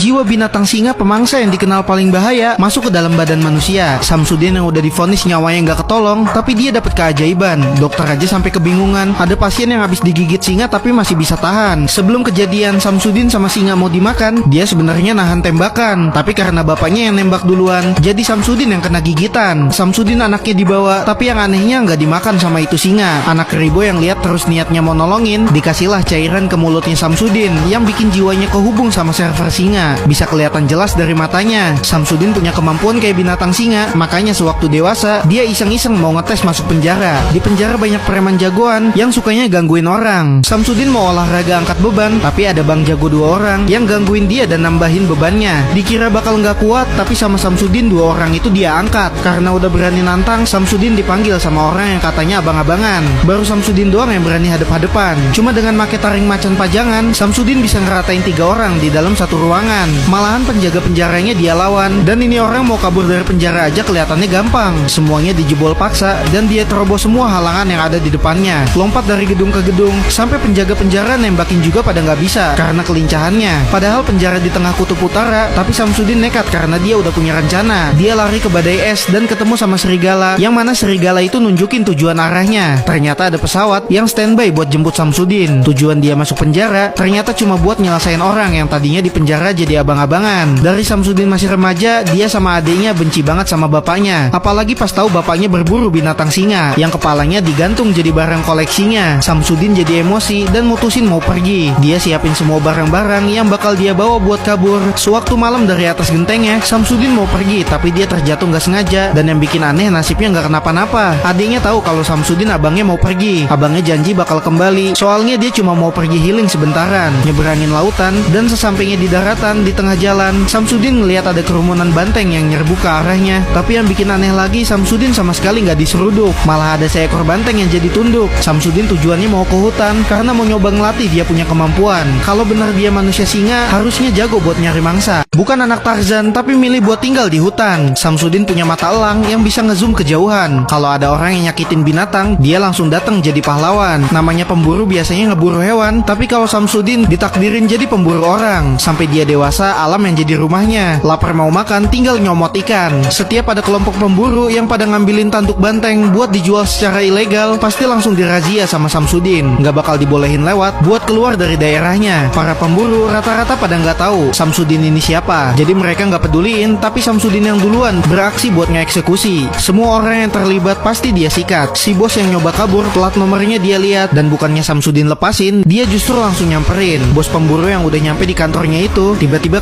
Jiwa binatang singa pemangsa yang dikenal paling bahaya masuk ke dalam badan manusia. Samsudin yang udah divonis nyawanya nggak ketolong, tapi dia dapat keajaiban. Dokter aja sampai kebingungan. Ada pasien yang habis digigit singa tapi masih bisa tahan. Sebelum kejadian Samsudin sama singa mau dimakan, dia sebenarnya nahan tembakan. Tapi karena bapaknya yang nembak duluan, jadi Samsudin yang kena gigitan. Samsudin anaknya dibawa, tapi yang anehnya nggak dimakan sama itu singa. Anak keribo yang lihat terus niatnya mau nolongin, dikasihlah cairan ke mulutnya Samsudin yang bikin jiwanya kehubung sama server singa. Bisa kelihatan jelas dari matanya. Samsudin punya kemampuan kayak binatang singa, makanya sewaktu dewasa dia iseng-iseng mau ngetes masuk penjara. Di penjara banyak preman jagoan yang sukanya gangguin orang. Samsudin mau olahraga angkat beban, tapi ada bang jago 2 orang yang gangguin dia dan nambahin bebannya. Dikira bakal nggak kuat, tapi sama Samsudin 2 orang itu dia angkat. Karena udah berani nantang, Samsudin dipanggil sama orang yang katanya abang-abangan. Baru Samsudin doang yang berani hadap-hadapan. Cuma dengan make taring macan pajangan, Samsudin bisa ngeratain 3 orang di dalam satu ruangan. Malahan penjaga penjaranya dia lawan, dan ini orang mau kabur dari penjara aja kelihatannya gampang. Semuanya dijebol paksa dan dia terobos semua halangan yang ada di depannya. Lompat dari gedung ke gedung, sampai penjaga penjara nembakin juga pada nggak bisa karena kelincahannya. Padahal penjara di tengah kutub utara, tapi Samsudin nekat karena dia udah punya rencana. Dia lari ke badai es dan ketemu sama serigala, yang mana serigala itu nunjukin tujuan arahnya. Ternyata ada pesawat yang standby buat jemput Samsudin. Tujuan dia masuk penjara ternyata cuma buat nyelesain orang yang tadinya di penjara jadi abang-abangan. Dari Samsudin masih remaja, dia sama adiknya benci banget sama bapaknya. Apalagi pas tahu bapaknya berburu binatang singa yang kepalanya digantung jadi barang koleksinya. Samsudin jadi emosi dan mutusin mau pergi. Dia siapin semua barang-barang yang bakal dia bawa buat kabur. Sewaktu malam dari atas gentengnya, Samsudin mau pergi, tapi dia terjatuh nggak sengaja. Dan yang bikin aneh, nasibnya nggak kenapa-napa. Adiknya tahu kalau Samsudin abangnya mau pergi. Abangnya janji bakal kembali. Soalnya dia cuma mau pergi healing sebentaran, nyeberangin lautan. Dan sesampainya di daratan, di tengah jalan, Samsudin ngelihat ada kerumunan banteng yang nyerbu ke arahnya. Tapi yang bikin aneh lagi, Samsudin sama sekali nggak diseruduk. Malah ada seekor banteng yang jadi tunduk. Samsudin tujuannya mau ke hutan karena mau nyoba ngelatih dia punya kemampuan. Kalau benar dia manusia singa, harusnya jago buat nyari mangsa. Bukan anak Tarzan, tapi milih buat tinggal di hutan. Samsudin punya mata elang yang bisa ngezoom kejauhan. Kalau ada orang yang nyakitin binatang, dia langsung datang jadi pahlawan. Namanya pemburu biasanya ngeburu hewan, tapi kalau Samsudin ditakdirin jadi pemburu orang. Sampai dia dewasa, alam yang jadi rumahnya. Lapar mau makan, tinggal nyomot ikan. Setiap ada kelompok pemburu yang pada ngambilin tanduk banteng buat dijual secara ilegal, pasti langsung dirazia sama Samsudin. Nggak bakal dibolehin lewat buat keluar dari daerahnya. Para pemburu rata-rata pada nggak tahu Samsudin ini siapa, jadi mereka nggak peduliin. Tapi Samsudin yang duluan beraksi buat ngeksekusi. Semua orang yang terlibat pasti dia sikat. Si bos yang nyoba kabur, plat nomornya dia lihat, dan bukannya Samsudin lepasin, dia justru langsung nyamperin. Bos pemburu yang udah nyampe di kantornya itu tiba-tiba